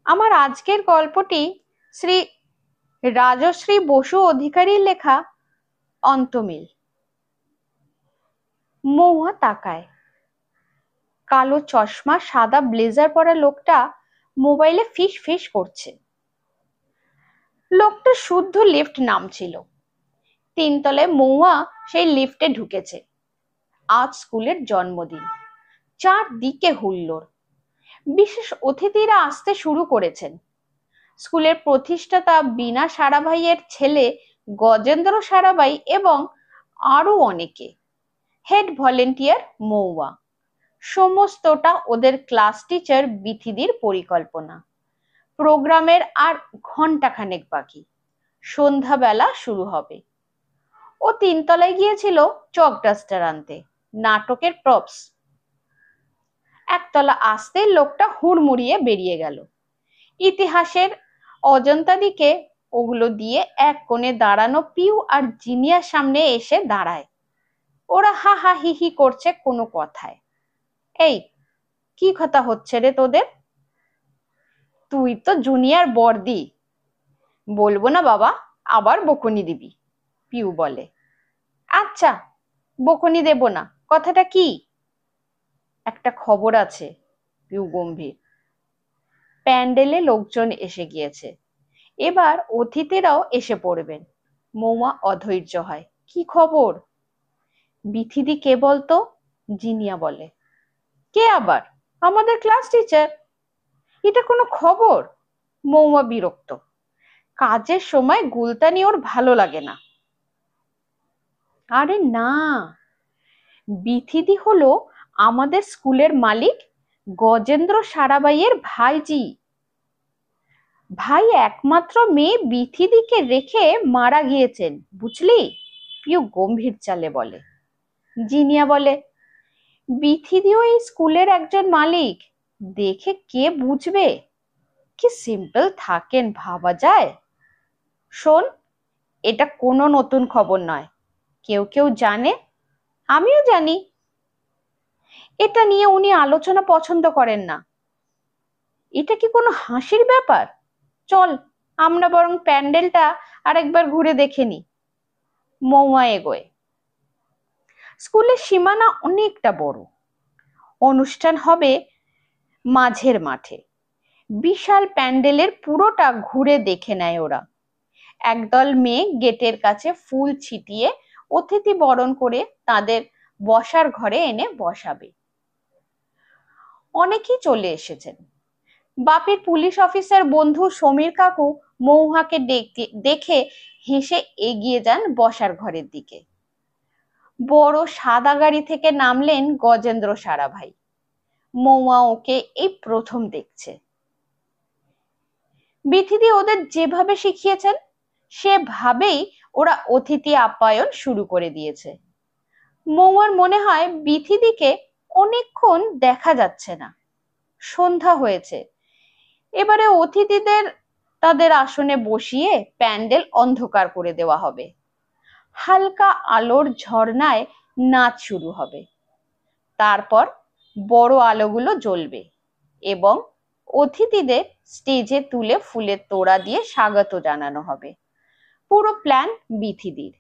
আমার আজকের গল্পটি শ্রী রাজশ্রী বসু অধিকারীর লেখা অন্তমিল। মহুয়া তাকায়। কালো চশমা, সাদা ব্লেজার পরা লোকটা মোবাইলে ফিস ফিস করছে। লোকটা শুদ্ধ লিফট নামছিল। তিনতলায় মহুয়া সেই লিফটে ঢুকেছে। আজ স্কুলের জন্মদিন, চারদিকে হুল্লোড়। বিশেষ অতিথিরা আসতে শুরু করেছেন। স্কুলের প্রতিষ্ঠাতা বিনা সারাভাইয়ের ছেলে গজেন্দ্র সারাভাই এবং আরো অনেকে। হেড ভলেন্টিয়ার মহুয়া। সমস্তটা ওদের ক্লাস টিচার বিথিদির পরিকল্পনা। প্রোগ্রামের আর ঘন্টাখানেক বাকি, সন্ধ্যাবেলা শুরু হবে। ও তিনতলায় গিয়েছিল চক ডাস্টার আনতে, নাটকের প্রপস। একতলা আসতেই লোকটা হুড়মুড়িয়ে বেরিয়ে গেল। ইতিহাসের অজন্তা দিকে ওগুলো দিয়ে এক কোণে দাঁড়ানো পিউ আর জিনিয়ার সামনে এসে দাঁড়ায়। ওরা হা হা হি হি করছে কোনো কথায়। এই, কি কথা হচ্ছে রে তোদের? তুই তো জুনিয়র বর্দি। বলবো না বাবা, আবার বকুনি দিবি, পিউ বলে। আচ্ছা, বকুনি দেব না, কথাটা কি? একটা খবর আছে, পিউ গম্ভীর। প্যান্ডেলে লোকজন এসে গিয়েছে, এবার অতিথিরাও এসে পড়বেন। মৌয়া অধৈর্য হয়। কি খবর? বিথিদি কে বলতো? জিনিয়া বলে। কে আবার? আমাদের ক্লাস টিচার। এটা কোনো খবর? মৌয়া বিরক্ত। কাজের সময় গুলতানি ওর ভালো লাগে না। আরে না, বিথিদি হলো আমাদের স্কুলের মালিক গজেন্দ্র সারাবাইয়ের ভাইজি। ভাই একমাত্র মেয়ে বিথিদিকে রেখে মারা গিয়েছেন, বুঝলি? পিউ গম্ভীর চালে বলে। জিনিয়া বলে, বিথিদিও এই স্কুলের একজন মালিক, দেখে কে বুঝবে? কি সিম্পল থাকেন, ভাবা যায়। শোন, এটা কোনো নতুন খবর নয়। কেউ কেউ জানে, আমিও জানি। এটা নিয়ে উনি আলোচনা পছন্দ করেন না। এটা কি কোনো হাসির ব্যাপার? চল, আমরা বরং প্যান্ডেলটা আরেকবার ঘুরে দেখে নি। মৌয়া এগোয়। স্কুলের সীমানা অনেকটা বড়। অনুষ্ঠান হবে মাঝের মাঠে। বিশাল প্যান্ডেলের পুরোটা ঘুরে দেখে নেয় ওরা। একদল মেয়ে গেটের কাছে ফুল ছিটিয়ে অতিথি বরণ করে তাদের বসার ঘরে এনে বসাবে। অনেকেই চলে এসেছেন। বাপের পুলিশ অফিসার বন্ধু সমীর কাকু মৌহাকে দেখে হেসে এগিয়ে যান বসার ঘরের দিকে। বড় সাদা গাড়ি থেকে নামলেন গজেন্দ্র সারাভাই। মৌয়া ওকে এই প্রথম দেখছে। বিথিদি ওদের যেভাবে শিখিয়েছেন সেভাবেই ওরা অতিথি আপ্যায়ন শুরু করে দিয়েছে। মৌয়ার মনে হয় বিথিদিকে অনেকক্ষণ দেখা যাচ্ছে না। সন্ধ্যা হয়েছে। এবারে অতিথিদের তাদের আসনে বসিয়ে প্যান্ডেল অন্ধকার করে দেওয়া হবে। হালকা আলোর ঝর্ণায় নাচ শুরু হবে। তারপর বড় আলোগুলো জ্বলবে এবং অতিথিদের স্টেজে তুলে ফুলের তোড়া দিয়ে স্বাগত জানানো হবে। পুরো প্ল্যান বিথিদির।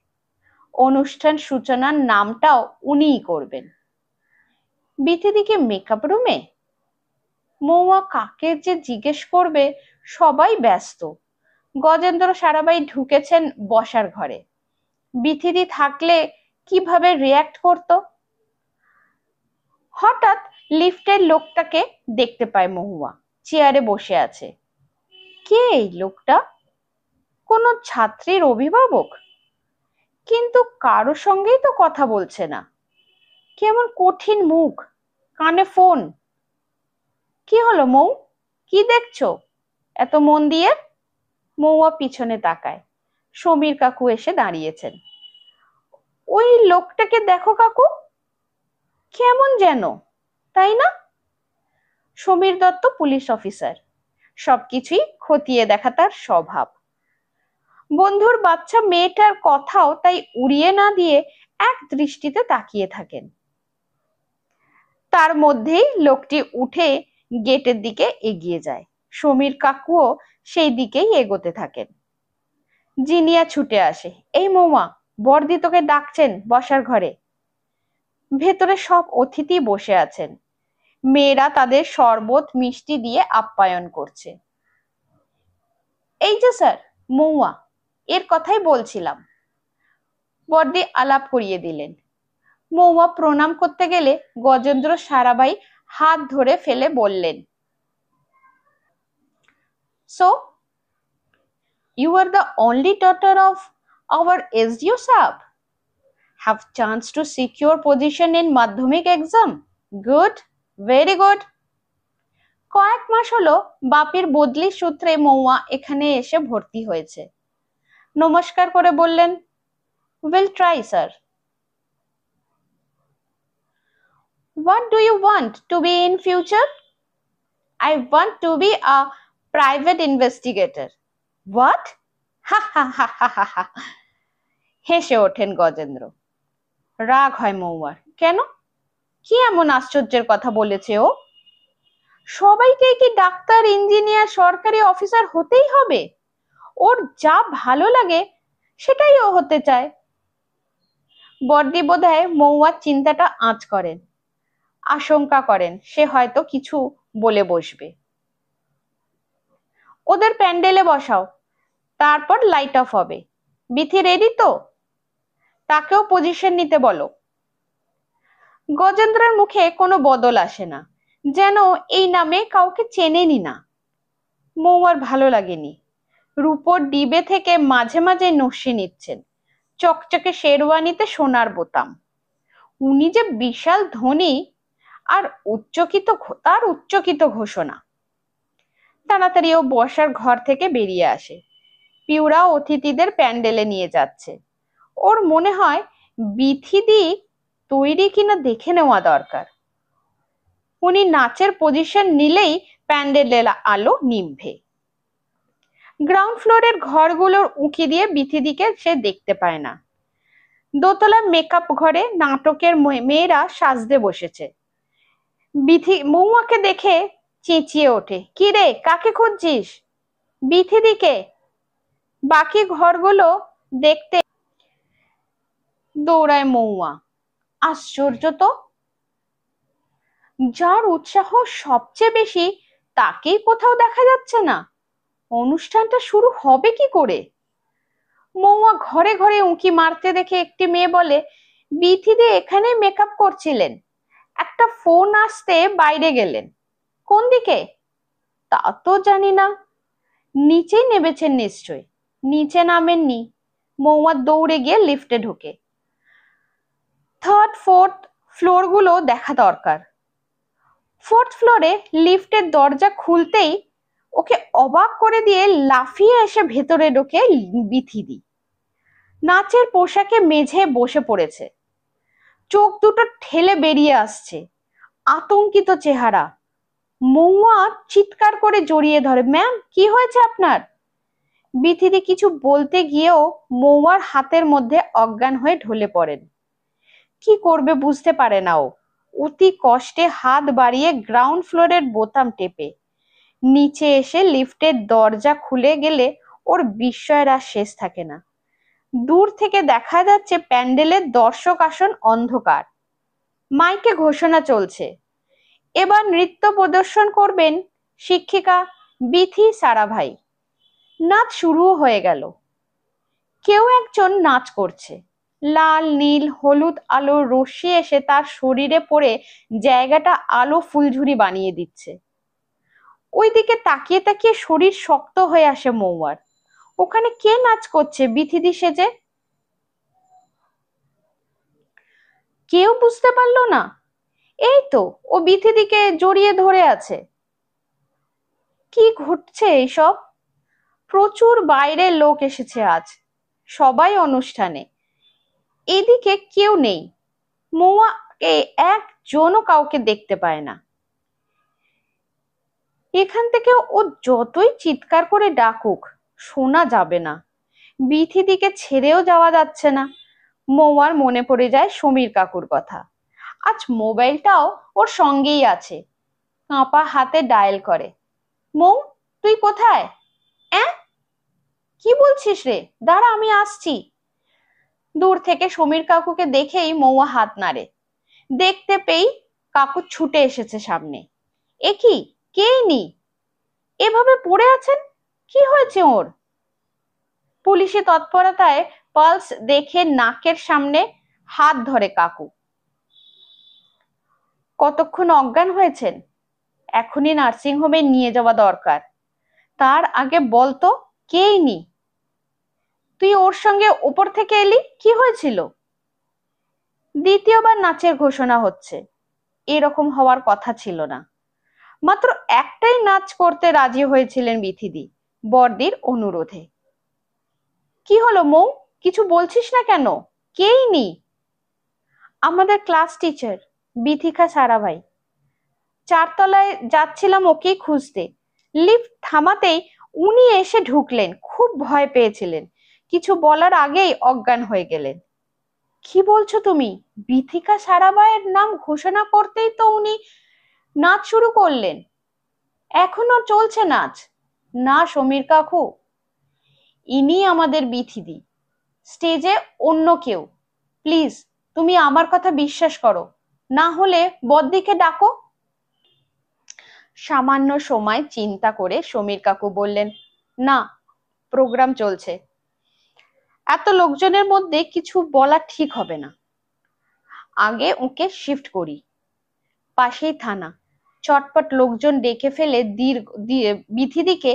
অনুষ্ঠান সূচনার নামটাও উনিই করবেন। বিথিদিকে মেকআপ রুমে? মৌয়া কাকে যে জিজ্ঞেস করবে, সবাই ব্যস্ত। গজেন্দ্র সারাবাই ঢুকেছেন বসার ঘরে। বিথিদি থাকলে কিভাবে রিয়াক্ট করত? হঠাৎ লিফটের লোকটাকে দেখতে পায় মহুয়া, চেয়ারে বসে আছে। কে এই লোকটা? কোনো ছাত্রীর অভিভাবক? কিন্তু কারো সঙ্গেই তো কথা বলছে না। কেমন কঠিন মুখ, কানে ফোন। কি হলো মৌ, কি দেখছো এত মন দিয়ে? মৌয়া পিছনে তাকায়। সমীর কাকু এসে দাঁড়িয়েছেন। ওই লোকটাকে দেখো কাকু, কেমন যেন, তাই না? সমীর দত্ত পুলিশ অফিসার, সবকিছুই খতিয়ে দেখা তার স্বভাব। বন্ধুর বাচ্চা মেয়েটার কথাও তাই উড়িয়ে না দিয়ে এক দৃষ্টিতে তাকিয়ে থাকেন। তার মধ্যেই লোকটি উঠে গেটের দিকে এগিয়ে যায়। সমীর কাকুও সেই দিকেই এগোতে থাকেন। জিনিয়া ছুটে আসে, এই মৌমা, বড়দি তোকে ডাকছেন বসার ঘরে। ভেতরে সব অতিথি বসে আছেন, মেয়েরা তাদের শরবত মিষ্টি দিয়ে আপ্যায়ন করছে। এই যে স্যার, মৌয়া, এর কথাই বলছিলাম। বড়দি আলাপ করিয়ে দিলেন। মৌয়া প্রণাম করতে গেলে গজেন্দ্র সারাভাই হাত ধরে ফেলে বললেন, so you are the only daughter of our SDO sahab? Have chance to secure position in madhyamik exam? Good, very good. কয়েক মাস হলো বাপির বদলি সূত্রে মৌয়া এখানে এসে ভর্তি হয়েছে। নমস্কার করে বললেন, will try sir. What do you want to be in future? I want to be a private investigator. What? Ha ha ha ha ha ha. হেসে ওঠেন গজেন্দ্র। রাগ হয় মৌয়ার। কেন? কি এমন আশ্চর্যের কথা বলেছে ও? সবাইকে কি ডাক্তার, ইঞ্জিনিয়ার, সরকারি অফিসার হতেই হবে? ওর যা ভালো লাগে সেটাই ও হতে চায়। বড়দি বোধহয় মৌয়ার চিন্তাটা আঁচ করেন, আশঙ্কা করেন সে হয়তো কিছু বলে বসবে। ওদের প্যান্ডেলে বসাও, তারপর লাইট অফ হবে। বিথি রেডি তো? তাকেও পজিশন নিতে বলো। গজেন্দ্রের মুখে কোনো বদল আসে না, যেন এই নামে কাউকে চেনেনি না। মৌয়ার ভালো লাগেনি। রূপোর ডিবে থেকে মাঝে মাঝে নস্যি নিচ্ছেন, চকচকে শেরওয়ানিতে সোনার বোতাম। উনি যে বিশাল ধনী, আর উচ্চকিত ঘোষণা। তাড়াতাড়ি ও বসার ঘর থেকে বেরিয়ে আসে। পিউরা অতিথিদের প্যান্ডেলে নিয়ে যাচ্ছে। ওর মনে হয় বিথিদি তৈরি কিনা দেখে নেওয়া দরকার। উনি নাচের পজিশন নিলেই প্যান্ডেলের আলো নিভবে। গ্রাউন্ড ফ্লোরের ঘরগুলোর উঁকি দিয়ে বিথিদিকে সে দেখতে পায় না। দোতলা মেকআপ ঘরে নাটকের মেয়েরা সাজতে বসেছে। বিথি মৌয়াকে দেখে চেঁচিয়ে ওঠে, কি রে, কাকে খুঁজছিস? বিথিদিকে। বাকি ঘরগুলো দেখতে দৌড়ায় মৌয়া। আশ্চর্য তো, যার উৎসাহ সবচেয়ে বেশি তাকেই কোথাও দেখা যাচ্ছে না। অনুষ্ঠানটা শুরু হবে কি করে? মৌয়া ঘরে ঘরে উঁকি মারতে দেখে একটি মেয়ে বলে, বিথিদি এখানে মেকআপ করছিলেন, একটা ফোন আসতে বাইরে গেলেন। কোন দিকে? তা তো জানি না। নিচেই নেমেছেন নিশ্চয়। নিচে নামেননি। মৌয়া দৌড়ে গিয়ে লিফটে ঢোকে। থার্ড ফোর্থ ফ্লোর গুলো দেখা দরকার। ফোর্থ ফ্লোরে লিফটের দরজা খুলতেই ওকে অবাক করে দিয়ে লাফিয়ে এসে ভেতরে ঢোকে বিথিদি। নাচের পোশাকে মেঝে বসে পড়েছে, চোখ দুটো ঠেলে বেরিয়ে আসছে, আতঙ্কিত চেহারা। মৌয়া চিৎকার করে জড়িয়ে ধরে, ম্যাম কি হয়েছে আপনার? বিথিদি কিছু বলতে গিয়েও মৌয়ার হাতের মধ্যে অজ্ঞান হয়ে ঢলে পড়েন। কি করবে বুঝতে পারে না ও। অতি কষ্টে হাত বাড়িয়ে গ্রাউন্ড ফ্লোরের বোতাম টেপে নিচে এসে লিফটের দরজা খুলে গেলে ওর বিস্ময়ের আর শেষ থাকে না। দূর থেকে দেখা যাচ্ছে প্যান্ডেলের দর্শক আসন অন্ধকার। মাইকে ঘোষণা চলছে, এবার নৃত্য প্রদর্শন করবেন শিক্ষিকা বিথি সারাভাই। নাচ শুরু হয়ে গেল। কেউ একজন নাচ করছে। লাল, নীল, হলুদ আলোর রশ্মি এসে তার শরীরে পড়ে জায়গাটা আলো ফুলঝুরি বানিয়ে দিচ্ছে। ওইদিকে তাকিয়ে তাকিয়ে শরীর শক্ত হয়ে আসে মৌয়ার। ওখানে কে নাচ করছে বিথিদি সেজে? কেউ বুঝতে পারলো না। এই তো, ও বিথিদিকে জড়িয়ে ধরে আছে। কি ঘটছে এইসব? প্রচুর বাইরের লোক এসেছে আজ, সবাই অনুষ্ঠানে। এদিকে কেউ নেই। মৌয়াকে একজনও কাউকে দেখতে পায় না। এখান থেকে ও যতই চিৎকার করে ডাকুক শোনা যাবে না। বিথিদিকে ছেড়েও যাওয়া যাচ্ছে না। মৌয়ার মনে পড়ে যায় সমীর কাকুর কথা। আজ মোবাইলটাও ওর সঙ্গেই আছে। কাঁপা হাতে ডায়াল করে, মৌ তুই কোথায়? কি বলছিস রে? দাঁড়া, আমি আসছি। দূর থেকে সমীর কাকুকে দেখেই মৌয়া হাত নাড়ে। দেখতে পেয়েই কাকু ছুটে এসেছে সামনে। এ কি, কে ইনি? এভাবে পড়ে আছেন, কি হয়েছে ওর? পুলিশি তৎপরতায় পালস দেখে নাকের সামনে হাত ধরে কাকু। কতক্ষণ অজ্ঞান হয়েছেন? এখনই নার্সিংহোমে নিয়ে যাওয়া দরকার। তার আগে বলতো, কে ইনি? তুই ওর সঙ্গে উপর থেকে এলি, কি হয়েছিল? দ্বিতীয়বার নাচের ঘোষণা হচ্ছে, এরকম হওয়ার কথা ছিল না। মাত্র একটাই নাচ করতে রাজি হয়েছিলেন বিথিদি, বড়দির অনুরোধে। কি হলো মৌ, কিছু বলছিস না কেন? কে ইনি? আমাদের ক্লাস টিচার, বিথিকা সারাভাই। চারতলায় যাচ্ছিলাম ওকেই খুঁজতে, লিফট থামাতেই উনি এসে ঢুকলেন। খুব ভয় পেয়েছিলেন, কিছু বলার আগেই অজ্ঞান হয়ে গেলেন। কি বলছো তুমি? বিথিকা সারাভাইয়ের নাম ঘোষণা করতেই তো উনি নাচ শুরু করলেন। এখনো চলছে নাচ? না সমীর কাকু, ইনি আমাদের বিথিদি, স্টেজে অন্য কেউ। প্লিজ তুমি আমার কথা বিশ্বাস করো, না হলে বদ্দিকে ডাকো। সামান্য সময় চিন্তা করে সমীর কাকু বললেন, না, প্রোগ্রাম চলছে, এত লোকজনের মধ্যে কিছু বলা ঠিক হবে না। আগে ওকে শিফট করি। পাশেই থানা, চটপট লোকজন ডেকে ফেলে বিথিদিকে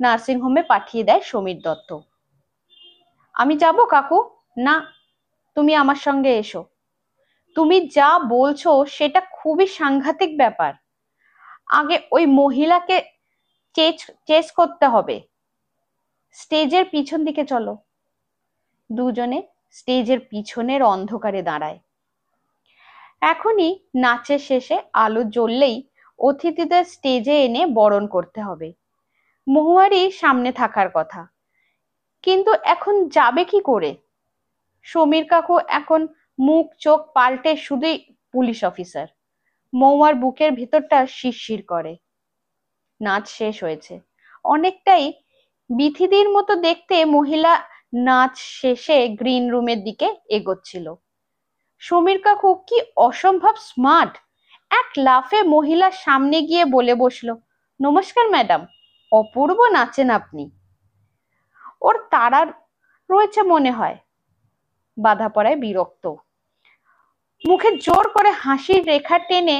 নার্সিংহোমে পাঠিয়ে দেয় সমীর দত্ত। আমি যাব কাকু? না, তুমি আমার সঙ্গে এসো। তুমি যা বলছো সেটা খুবই সাংঘাতিক ব্যাপার। আগে ওই মহিলাকে চেস করতে হবে। স্টেজের পিছন দিকে চলো। দুজনে স্টেজের পিছনের অন্ধকারে দাঁড়ায়। এখনই নাচের শেষে আলো জ্বললেই অতিথিদের স্টেজে এনে বরণ করতে হবে। মহুয়ারি সামনে থাকার কথা, কিন্তু এখন যাবে কি করে? সমীর কাকু এখন মুখ চোখ পাল্টে শুধুই পুলিশ অফিসার। মৌয়ার বুকের ভিতরটা শিরশির করে। নাচ শেষ হয়েছে, অনেকটাই বিথিদির মতো দেখতে মহিলা নাচ শেষে গ্রিন রুমের দিকে এগোচ্ছিল। সমীর কাকু কি অসম্ভব স্মার্ট, এক লাফে মহিলার সামনে গিয়ে বলে বসলো, নমস্কার ম্যাডাম, অপূর্ব নাচেন আপনি। ওর তাড়া রয়েছে মনে হয়। বাধা পড়ায় বিরক্ত, মুখে জোর করে হাসির রেখা টেনে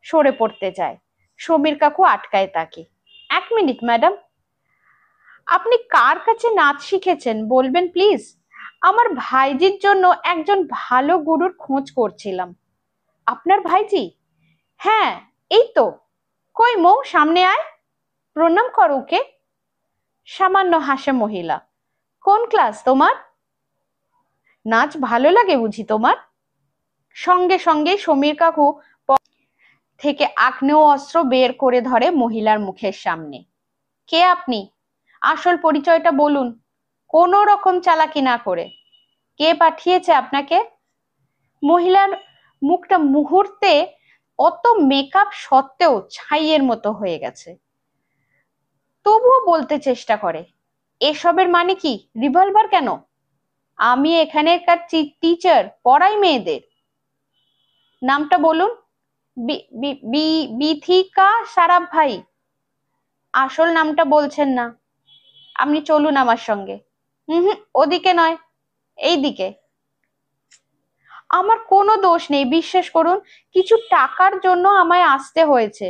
সরে পড়তে চায়। সমীর কাকু আটকায় তাকে। এক মিনিট ম্যাডাম, আপনি কার কাছে নাচ শিখেছেন বলবেন প্লিজ? আমার ভাইজির জন্য একজন ভালো গুরুর খোঁজ করছিলাম। আপনার ভাইজি? হ্যাঁ, এই তো। কই মৌ, সামনে আয়, প্রণাম কর ওকে। সামান্য হাসে মহিলা। কোন ক্লাস তোমার? নাচ ভালো লাগে বুঝি তোমার? সঙ্গে সঙ্গে সমীর কাকু থেকে আগ্নেয় অস্ত্র বের করে ধরে মহিলার মুখের সামনে। কে আপনি? আসল পরিচয়টা বলুন, কোনো রকম চালাকি না করে। কে পাঠিয়েছে আপনাকে? মহিলার মুখটা মুহূর্তে অত মেকআপ সত্ত্বেও ছাইয়ের মতো হয়ে গেছে, তবুও বলতে চেষ্টা করে। এসবের মানে কি? রিভলভার কেন? আমি এখানকার টিচার, পড়াই মেয়েদের। নামটা বলুন। বিথিকা সারাভাই। আসল নামটা বলছেন না। আপনি চলুন আমার সঙ্গে। হুম, ওদিকে নয়, এই দিকে। আমার কোনো দোষ নেই, বিশ্বাস করুন, কিছু টাকার জন্য আমায় আসতে হয়েছে।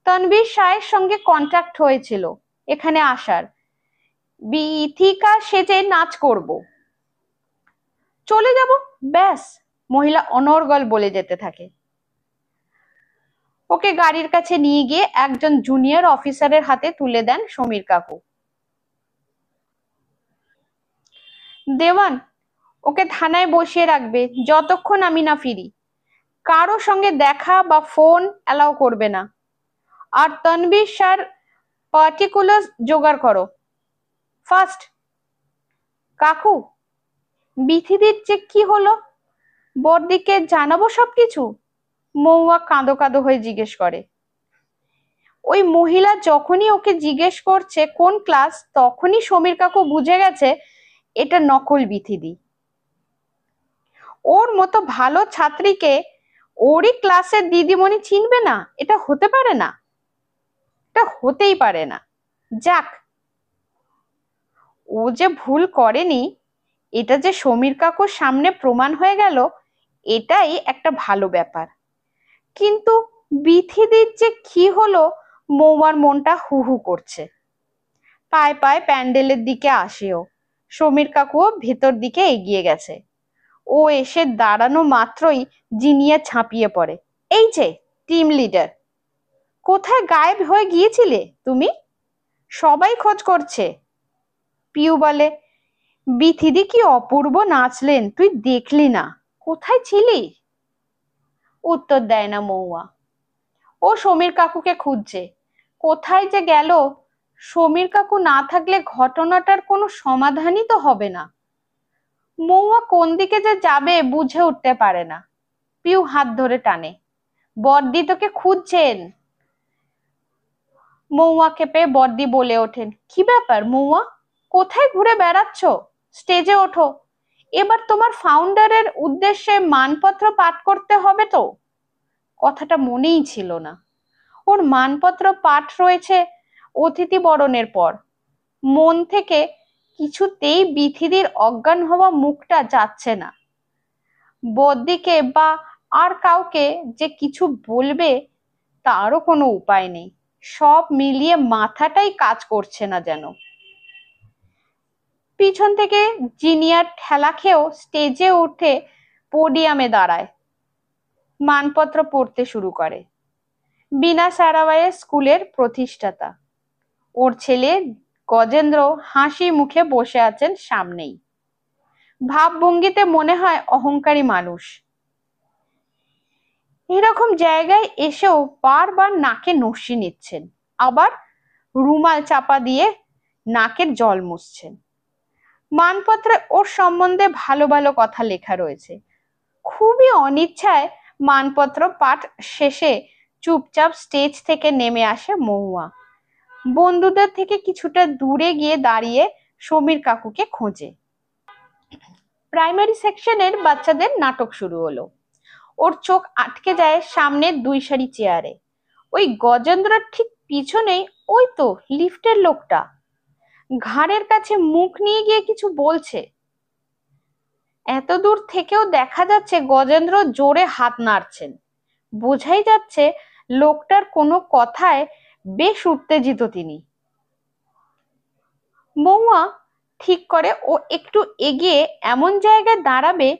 তানভীর শাহের সঙ্গে কন্ট্যাক্ট হয়েছিল এখানে আসার। বিথিকা সেজে নাচ করব, চলে যাব, ব্যাস। মহিলা অনর্গল বলে যেতে থাকে। ওকে গাড়ির কাছে নিয়ে গিয়ে একজন জুনিয়র অফিসারের হাতে তুলে দেন সমীর কাকু। দেওয়ান, ওকে থানায় বসিয়ে রাখবে যতক্ষণ আমি না ফিরি। কারো সঙ্গে দেখা বা ফোন অ্যালাউ করবে না। আর তানভীর স্যার পার্টিকুলার জোগাড় করো ফার্স্ট। কাকু, বিথিদির যে কি হলো, বড়দিকে জানাবো সবকিছু? মৌয়া কাঁদো কাঁদো হয়ে জিজ্ঞেস করে। ওই মহিলা যখনই ওকে জিজ্ঞেস করছে কোন ক্লাস, তখনই সমীর কাকু বুঝে গেছে এটা নকল বিথিদি। ওর মতো ভালো ছাত্রীকে ওরই ক্লাসের দিদিমণি চিনবে না? এটা হতে পারে না, এটা হতেই পারে না। যাক, ও যে ভুল করেনি এটা যে সমীর কাকুর সামনে প্রমাণ হয়ে গেল, এটাই একটা ভালো ব্যাপার। কিন্তু বিথিদির যে কি হলো, মৌমার মনটা হু হু করছে। পায়ে পায়ে প্যান্ডেলের দিকে আসেও। সমীর কাকুও ভেতর দিকে এগিয়ে গেছে। ও এসে দাঁড়ানো মাত্রই জিনিয়া ঝাঁপিয়ে পড়ে। এই যে টিম লিডার, কোথায় গায়েব হয়ে গিয়েছিলে তুমি? সবাই খোঁজ করছে। পিউ বলে, বিথিদি কি অপূর্ব নাচলেন, তুই দেখলি না? কোথায় ছিলি? উত্তর দেয় না মৌয়া। ও সমীর কাকুকে খুঁজছে, কোথায় যে গেল। সমীর কাকু না থাকলে ঘটনাটার কোনো সমাধানই তো হবে না। মৌয়া কোন দিকে যে যাবে বুঝে উঠতে পারে না। পিউ হাত ধরে টানে, বড়দি তোকে খুঁজছেন। মৌয়াকে পেয়ে বড়দি বলে ওঠেন, কি ব্যাপার মৌয়া, কোথায় ঘুরে বেড়াচ্ছ? স্টেজে ওঠো, এবার তোমার ফাউন্ডারের উদ্দেশ্যে মানপত্র পাঠ করতে হবে তো। কথাটা মনেই ছিল না, ওর মানপত্র পাঠ রয়েছে অতিথি বরণের পর। মন থেকে কিছুতেই বিথিদির অজ্ঞান হওয়া মুখটা যাচ্ছে না। বদ্দিকে বা আর কাউকে যে কিছু বলবে তারও কোনো উপায় নেই। সব মিলিয়ে মাথাটাই কাজ করছে না যেন। পিছন থেকে জিনিয়ার ঠেলা খেয়েও স্টেজে উঠে পোডিয়ামে দাঁড়ায়, মানপত্র পড়তে শুরু করে। বিনা সারাভাইয়ের স্কুলের প্রতিষ্ঠাতা, ওর ছেলে গজেন্দ্র হাসি মুখে বসে আছেন সামনেই। ভাবভঙ্গিতে মনে হয় অহংকারী মানুষ। এরকম জায়গায় এসেও বারবার নাকে নস্যি নিচ্ছেন, আবার রুমাল চাপা দিয়ে নাকের জল মুছছেন। মানপত্রে ওর সম্বন্ধে ভালো ভালো কথা লেখা রয়েছে। খুবই অনিচ্ছায় মানপত্র পাঠ শেষে চুপচাপ স্টেজ থেকে নেমে আসে মহুয়া। বন্ধুদের থেকে কিছুটা দূরে গিয়ে দাঁড়িয়ে সমীর কাকুকে খোঁজে। প্রাইমারি সেকশনের বাচ্চাদের নাটক শুরু হলো। ওর চোখ আটকে যায় সামনের 2 সারি চেয়ারে। ওই গজেন্দ্রর ঠিক পিছনেই ওই তো লিফটের লোকটা ঘাড়ের কাছে মুখ নিয়ে গিয়ে কিছু বলছে। এত দূর থেকেও দেখা যাচ্ছে গজেন্দ্র জোরে হাত নাড়ছেন। বোঝাই যাচ্ছে লোকটার কোনো কথায় বেশ উত্তেজিত তিনি। মৌয়া ঠিক করে ও একটু এগিয়ে এমন জায়গায় দাঁড়াবে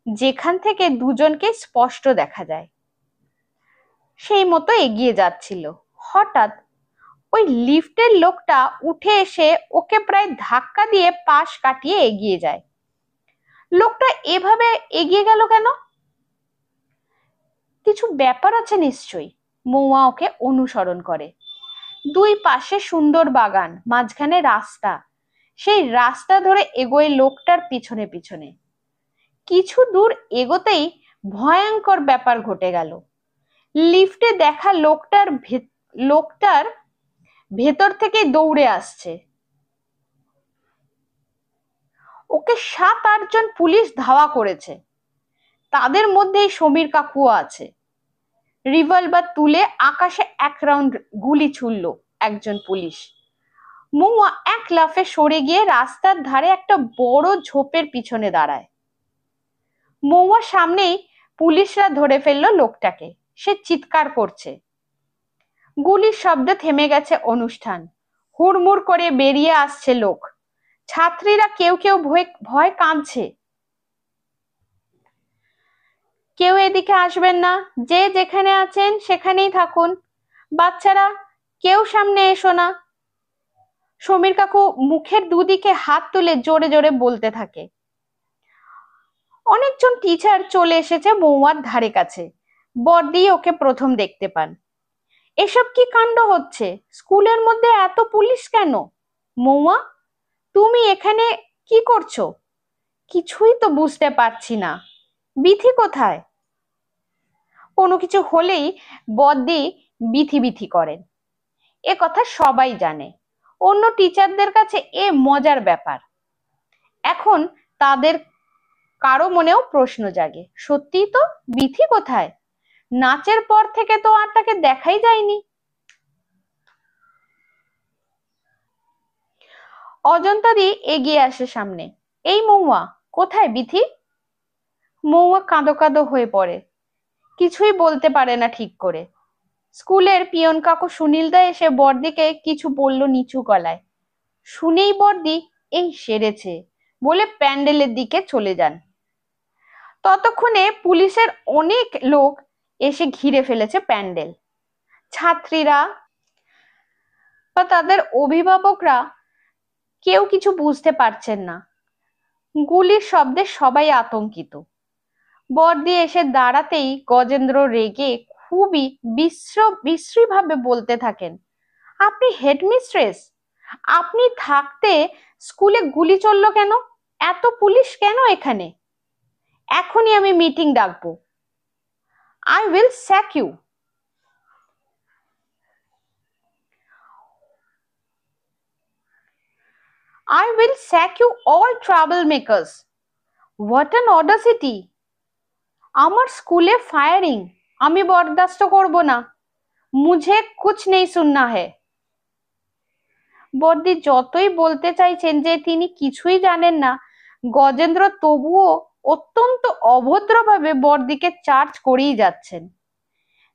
যেখান থেকে দুজনকে স্পষ্ট দেখা যায়। সেই মতো এগিয়ে যাচ্ছিল, হঠাৎ ওই লিফটের লোকটা উঠে এসে ওকে প্রায় ধাক্কা দিয়ে পাশ কাটিয়ে এগিয়ে যায়। লোকটা এভাবে এগিয়ে গেল কেন? কিছু ব্যাপার আছে নিশ্চয়ই। মৌয়া ওকে অনুসরণ করে। 2 পাশে সুন্দর বাগান, মাঝখানে রাস্তা। সেই রাস্তা ধরে এগোয় লোকটার পিছনে পিছনে। কিছু দূর এগোতেই ভয়ঙ্কর ব্যাপার ঘটে গেল। লিফটে দেখা লোকটার ভেতর থেকে দৌড়ে আসছে। ওকে 7-8 জন পুলিশ ধাওয়া করেছে। তাদের মধ্যেই সমীর কাকুও আছে। রিভলভার তুলে আকাশে 1 রাউন্ড গুলি ছুড়ল একজন পুলিশ। মৌয়া এক লাফে সরে গিয়ে রাস্তার ধারে একটা বড় ঝোপের পিছনে দাঁড়ায়। মৌয়ার সামনেই পুলিশরা ধরে ফেললো লোকটাকে। সে চিৎকার করছে। গুলির শব্দে থেমে গেছে অনুষ্ঠান। হুড়মুড় করে বেরিয়ে আসছে লোক। ছাত্রীরা কেউ কেউ ভয় কাঁদছে। কেউ এদিকে আসবেন না, যে যেখানে আছেন সেখানেই থাকুন। বাচ্চারা কেউ সামনে এসো না। সমীর কাকু মুখের দুদিকে হাত তুলে জোরে জোরে বলতে থাকে। অনেকজন টিচার চলে এসেছে মৌয়ার ধারে কাছে। বড়দি ওকে প্রথম দেখতে পান। এসব কি কাণ্ড হচ্ছে? স্কুলের মধ্যে এত পুলিশ কেন? মৌয়া, তুমি এখানে কি করছো? কিছুই তো বুঝতে পারছি না। বিথি কোথায়? কোনো কিছু হলেই বড়দি বিথি বিথি করেন। এ কথা সবাই জানে, অন্য টিচারদের কাছে এ মজার ব্যাপার। এখন তাদের কারো মনেও প্রশ্ন জাগে, সত্যিই তো বিথি কোথায়? নাচের পর থেকে তো আর তাকে দেখাই যায়নি। অজন্তা দি এগিয়ে আসে সামনে। এই মৌয়া, কোথায় বিথি? মৌয়া কাঁদো কাঁদো হয়ে পড়ে, কিছুই বলতে পারে না ঠিক করে। স্কুলের পিয়ন কাকু সুনীল দা এসে বড়দিকে কিছু বলল নিচু গলায়। শুনেই বড়দি এই সেরেছে বলে প্যান্ডেলের দিকে চলে যান। ততক্ষণে পুলিশের অনেক লোক এসে ঘিরে ফেলেছে প্যান্ডেল। ছাত্রীরা বা তাদের অভিভাবকরা কেউ কিছু বুঝতে পারছেন না। গুলির শব্দে সবাই আতঙ্কিত। বড়দি এসে দাঁড়াতেই গজেন্দ্র রেগে খুবই বিশ্রীভাবে বলতে থাকেন, আপনি হেডমিস্ট্রেস, আপনি থাকতে স্কুলে গুলি চললো কেন? এত পুলিশ কেন এখানে? এখনই আমি মিটিং ডাকবো। I will sack you. I will sack you all troublemakers. What an audacity! আমার স্কুলে ফায়ারিং আমি বরদাস্ত করব না। মুঝে কুছ নেই সুননা है। বড়দি যতই বলতে চাইছেন যে তিনি কিছুই জানেন না, গজেন্দ্র তবুও অত্যন্ত অভদ্রভাবে বড়দিকে চার্জ করেই যাচ্ছেন।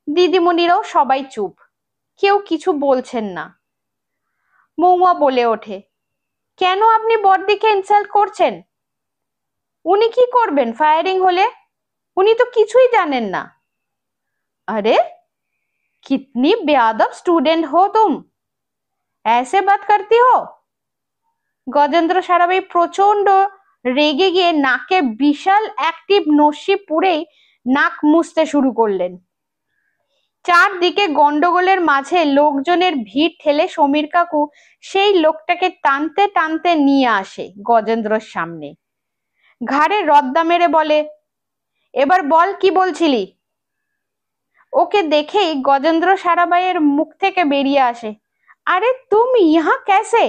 দিদিমণিরাও সবাই চুপ, কেউ কিছু বলছেন না। মৌয়া বলে ওঠে, কেন আপনি বড়দিকে ইনসাল্ট করছেন? উনি কি করবেন ফায়ারিং হলে? উনি তো কিছুই জানেন না। अरे कितनी बेअदब स्टूडेंट हो तुम, ऐसे बात करती हो? গজেন্দ্র সারাভাই প্রচন্ড রেগে গিয়ে নাকে বিশাল অ্যাক্টিভ নস্যি পুড়েই নাক মুছতে শুরু করলেন। চারদিকে গন্ডগোলের মাঝে লোকজনের ভিড় ঠেলে সমীর কাকু সেই লোকটাকে টানতে টানতে নিয়ে আসে গজেন্দ্রর সামনে। ঘাড়ে রদ্দা মেরে বলে, এবার বল কি বলছিলি? ওকে দেখেই গজেন্দ্র সারাভাইয়ের মুখ থেকে বেরিয়ে আসে, আরে তুমি ইহা ক্যাসে?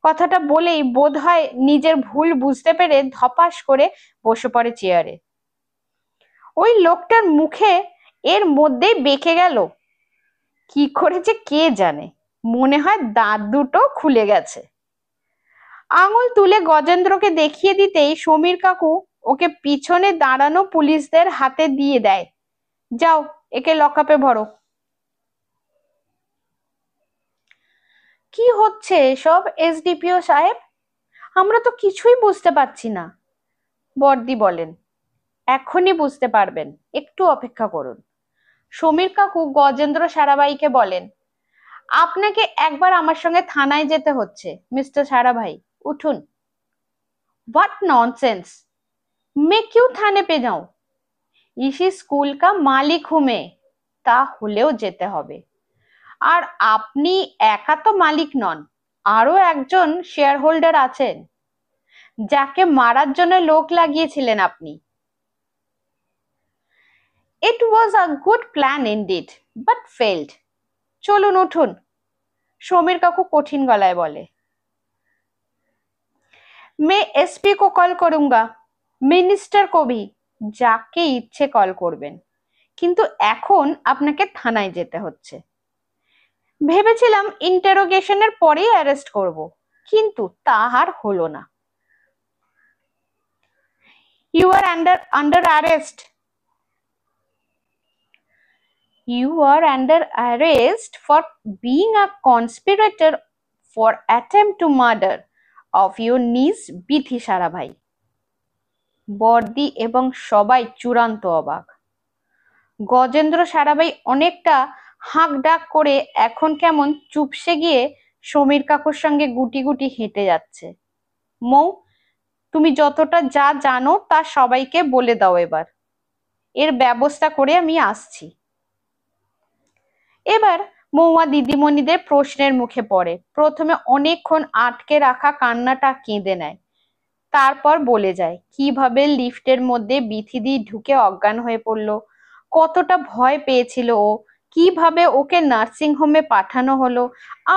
কথাটা বলেই বোধহয় নিজের ভুল বুঝতে পেরে ধপাস করে বসে পড়ে চেয়ারে। ওই লোকটার মুখে এর মধ্যেই বেঁকে গেল, কি করেছে কে জানে, মনে হয় দাঁত দুটো খুলে গেছে। আঙুল তুলে গজেন্দ্রকে দেখিয়ে দিতেই সমীর কাকু ওকে পিছনে দাঁড়ানো পুলিশদের হাতে দিয়ে দেয়, যাও একে লকআপে ভরো। কি হচ্ছে এসব এসডিপিও সাহেব? আমরা তো কিছুই বুঝতে পারছি না। বড়দি বলেন, এখনই বুঝতে পারবেন, একটু অপেক্ষা করুন। সমীর কাকু গজেন্দ্র সারাভাইকে বলেন, আপনাকে একবার আমার সঙ্গে থানায় যেতে হচ্ছে মিস্টার সারাভাই, উঠুন। व्हाट नॉनसेंस, मैं क्यों थाने पे जाऊं? इसी स्कूल का मालिक हूं मैं, তা হলেও যেতে হবে। আর আপনি একা তো মালিক নন, আরো একজন শেয়ার হোল্ডার আছেন যাকে মারার জন্য লোক লাগিয়েছিলেন আপনি। It was a good plan indeed, but failed. চলুন উঠুন, সমীর কাকু কঠিন গলায় বলে। मैं एसपी को कॉल करूंगा, মিনিস্টার को भी, যাকে ইচ্ছে কল করবেন, কিন্তু এখন আপনাকে থানায় যেতে হচ্ছে। ভেবেছিলাম ইন্টারোগেশনের পরেই অ্যারেস্ট করব, কিন্তু তা আর হলো না। You are under arrest. You are under arrest for being a conspirator for attempt to murder of your niece Bithi Sarabhai. বড়দি এবং সবাই চূড়ান্ত অবাক। গজেন্দ্র সারাভাই অনেকটা হাঁক ডাক করে এখন কেমন চুপসে গিয়ে সমীর কাকুর সঙ্গে গুটি গুটি হেঁটে যাচ্ছে। মৌ, তুমি যতটা যা জানো তা সবাইকে বলে দাও, এবার এর ব্যবস্থা করে আমি আসছি। এবার মৌয়া দিদিমণিদের প্রশ্নের মুখে পড়ে। প্রথমে অনেকক্ষণ আটকে রাখা কান্নাটা কেঁদে নেয়, তারপর বলে যায় কিভাবে লিফটের মধ্যে বিথিদি ঢুকে অজ্ঞান হয়ে পড়লো, কতটা ভয় পেয়েছিল ও, কিভাবে ওকে নার্সিং হোমে পাঠানো হলো,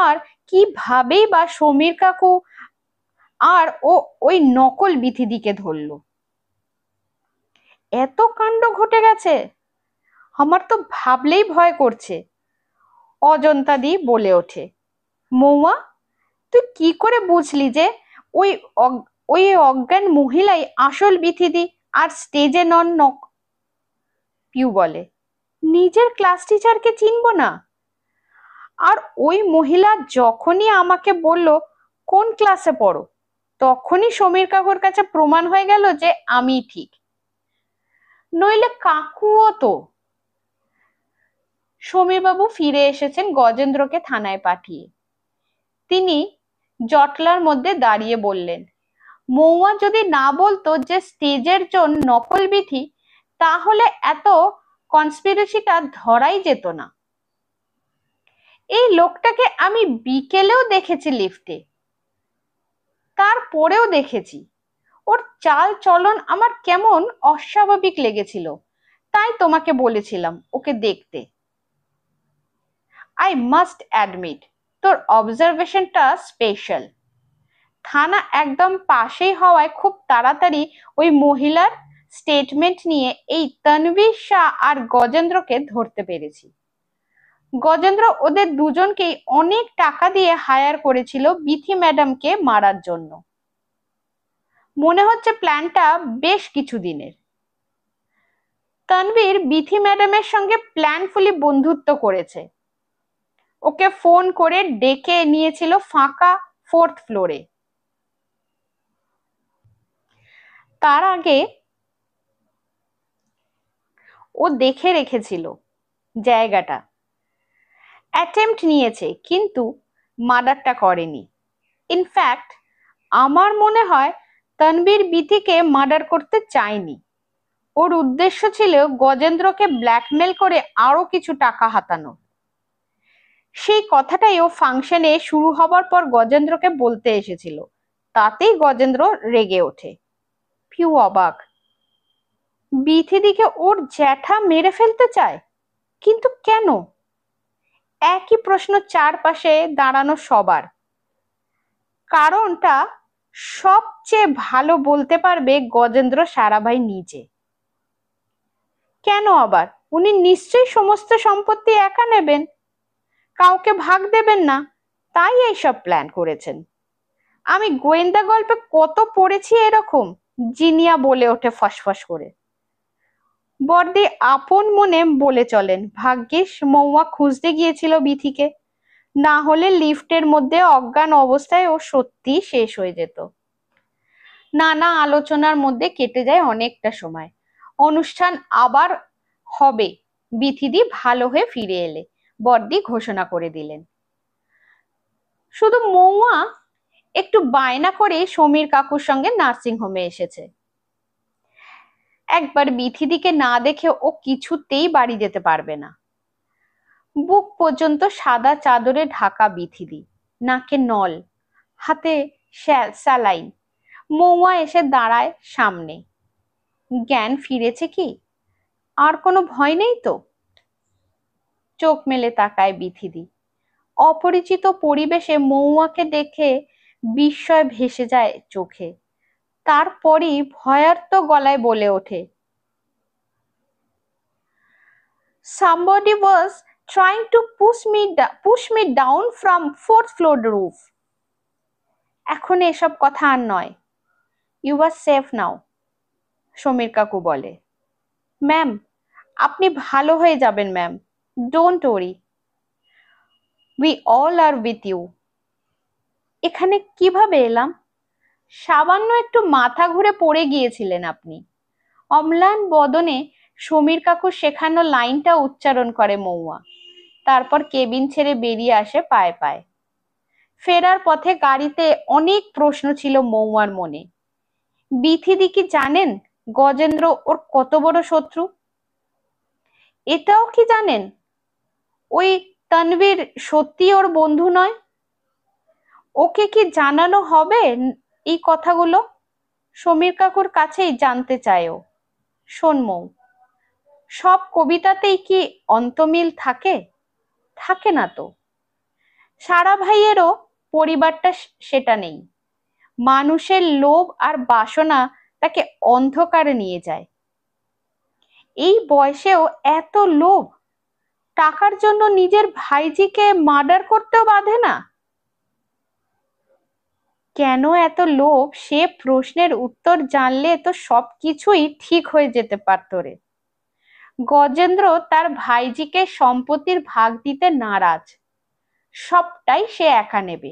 আর কিভাবেই বা সমীর কাকু আর ওই নকল বিথিদিকে ধরলো। এত কাণ্ড ঘটে গেছে, আমার তো ভাবলেই ভয় করছে। অজন্তা দি বলে ওঠে, মৌয়া, তুই কি করে বুঝলি যে ওই ওই অজ্ঞান মহিলাই আসল বিথিদি আর স্টেজে নক? পিউ বলে, নিজের ক্লাস টিচারকে চিনবো না? আর ওই মহিলা যখনই আমাকে বলল কোন ক্লাসে পড়ো, তখনই সমীর কাকুর কাছে প্রমাণ হয়ে গেল যে আমি ঠিক, নইলে কাকুও তো। সমীর বাবু ফিরে এসেছেন গজেন্দ্রকে থানায় পাঠিয়ে। তিনি জটলার মধ্যে দাঁড়িয়ে বললেন, মৌয়া যদি না বলতো যে স্টেজের জন্য নকল বিথি, তাহলে এত কনস্পিরেসিটা ধরাই যেত না। এই লোকটাকে আমি বিকেলেও দেখেছি লিফটে, তারপরেও দেখেছি। ওর চাল চলন আমার কেমন অস্বাভাবিক লেগেছিল, তাই তোমাকে বলেছিলাম ওকে দেখতে। আই মাস্ট অ্যাডমিট, তোর অবজারভেশনটা স্পেশাল। থানা একদম পাশেই হওয়ায় খুব তাড়াতাড়ি ওই মহিলার স্টেটমেন্ট নিয়ে এই তনবীর শাহ আর গজেন্দ্রকে ধরতে পেরেছি। গজেন্দ্র ওদের দুজনকেই অনেক টাকা দিয়ে হায়ার করেছিল বিথি ম্যাডামকে মারার জন্য। মনে হচ্ছে প্ল্যানটা বেশ কিছু দিনের। তানভীর বিথি ম্যাডামের সঙ্গে প্ল্যানফুলি বন্ধুত্ব করেছে, ওকে ফোন করে ডেকে নিয়েছিল ফাঁকা 4th ফ্লোরে। তার আগে ও দেখে রেখেছিল জায়গাটা, অ্যাটেম্পট নিয়েছে, কিন্তু মার্ডারটা করেনি। ইনফ্যাক্ট আমার মনে হয় তানভীর বিথিকে মার্ডার করতে চায়নি। ওর উদ্দেশ্য ছিল গজেন্দ্রকে ব্ল্যাকমেল করে আরো কিছু টাকা হাতানো। সেই কথাটাই ও ফাংশনে শুরু হবার পর গজেন্দ্রকে বলতে এসেছিল, তাতেই গজেন্দ্র রেগে ওঠে। পিউ অবাক, বিথিদিকে ওর জ্যাঠা মেরে ফেলতে চায়, কিন্তু কেন? একই প্রশ্ন চারপাশে দাঁড়ানো সবার। কারণটা সবচেয়ে ভালো বলতে পারবে গজেন্দ্র সারাভাই নিজে। কেন আবার? উনি নিশ্চয়ই সমস্ত সম্পত্তি একা নেবেন, কাউকে ভাগ দেবেন না, তাই এইসব প্ল্যান করেছেন। আমি গোয়েন্দা গল্পে কত পড়েছি এরকম, জিনিয়া বলে ওঠে ফসফস করে। বর্দি আপন মনে বলে চলেন, ভাগ্যিস মৌয়া খুঁজতে গিয়েছিল বিথিকে, না হলে লিফটের মধ্যে অজ্ঞান অবস্থায় ও সত্যি শেষ হয়ে যেত। নানা আলোচনার মধ্যে কেটে যায় অনেকটা সময়। অনুষ্ঠান আবার হবে বিথিদি ভালো হয়ে ফিরে এলে, বর্দি ঘোষণা করে দিলেন। শুধু মৌয়া একটু বায়না করে সমীর কাকুর সঙ্গে নার্সিং হোমে এসেছে। একবার বিথিদিকে না দেখে ও কিছুতেই বাড়ি যেতে পারবে না। বুক পর্যন্ত সাদা চাদরে ঢাকা বিথিদি, নাকে নল, হাতে স্যালাইন। মৌয়া এসে দাঁড়ায় সামনে। জ্ঞান ফিরেছে কি? আর কোনো ভয় নেই তো? চোখ মেলে তাকায় বিথিদি। অপরিচিত পরিবেশে মৌয়াকে দেখে বিস্ময় ভেসে যায় চোখে। তারপরই ভয়ার্ত গলায় বলে ওঠে, somebody was trying to push me down from 4th floor roof. এখন এসব কথা আর নয়, you are safe now, Samir কাকু বলে। ম্যাম, আপনি ভালো হয়ে যাবেন ma'am, don't worry, we all are with you. এখানে কিভাবে এলাম? সামান্য একটু মাথা ঘুরে পড়ে গিয়েছিলেন আপনি। অম্লান বদনে সমীর কাকু শেখানো লাইনটা উচ্চারণ করে মৌয়া, তারপর কেবিন ছেড়ে বেরিয়ে আসে পায়ে পায়ে। ফেরার পথে গাড়িতে অনেক প্রশ্ন ছিল মৌয়ার মনে। বিথিদি কি জানেন গজেন্দ্র ওর কত বড় শত্রু? এটাও কি জানেন ওই তানভীর সত্যি ওর বন্ধু নয়? ওকে কি জানানো হবে এই কথাগুলো? সমীর কাকুর কাছেই জানতে চায় ও। শোন মৌ, সব কবিতাতেই কি অন্তমিল থাকে? থাকে না তো। সারা ভাইয়েরও পরিবারটা সেটা নেই। মানুষের লোভ আর বাসনা তাকে অন্ধকারে নিয়ে যায়। এই বয়সেও এত লোভ, টাকার জন্য নিজের ভাইজিকে মার্ডার করতেও বাধে না। কেন এত লোভ, সে প্রশ্নের উত্তর জানলে তো সবকিছুই ঠিক হয়ে যেতে পারত রে। গজেন্দ্র তার ভাইজিকে সম্পত্তির ভাগ দিতে নারাজ, সবটাই সে একা নেবে।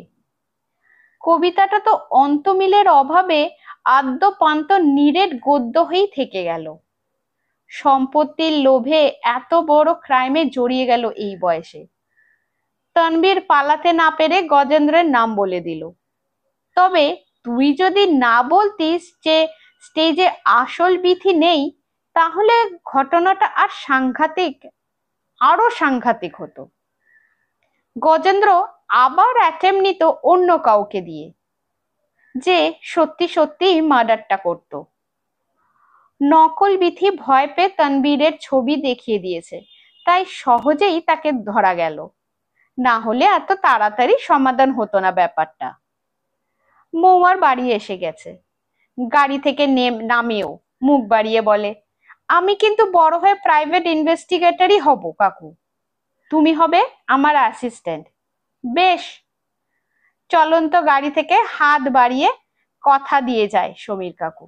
কবিতাটা তো অন্তমিলের অভাবে আদ্যপান্ত নিরেট গদ্য হয়েই থেকে গেল। সম্পত্তির লোভে এত বড় ক্রাইমে জড়িয়ে গেল এই বয়সে। তানভীর পালাতে না পেরে গজেন্দ্রের নাম বলে দিল। তবে তুই যদি না বলতিস যে স্টেজে আসল বিথি নেই, তাহলে ঘটনাটা আরো সাংঘাতিক হতো। গজেন্দ্র আবার অ্যাটেম্প নিত অন্য কাউকে দিয়ে, যে সত্যি সত্যি মার্ডারটা করত। নকল বিথি ভয় পেয়ে তানবীরের ছবি দেখিয়ে দিয়েছে, তাই সহজেই তাকে ধরা গেল। না হলে এত তাড়াতাড়ি সমাধান হতো না ব্যাপারটা। মৌয়ার বাড়ি এসে গেছে। গাড়ি থেকে নামেও মুখ বাড়িয়ে বলে, আমি কিন্তু বড় হয়ে প্রাইভেট ইনভেস্টিগেটরই হব কাকু, তুমি হবে আমার অ্যাসিস্ট্যান্ট। বেশ। চলন্ত গাড়ি থেকে হাত বাড়িয়ে কথা দিয়ে যায় সমীর কাকু।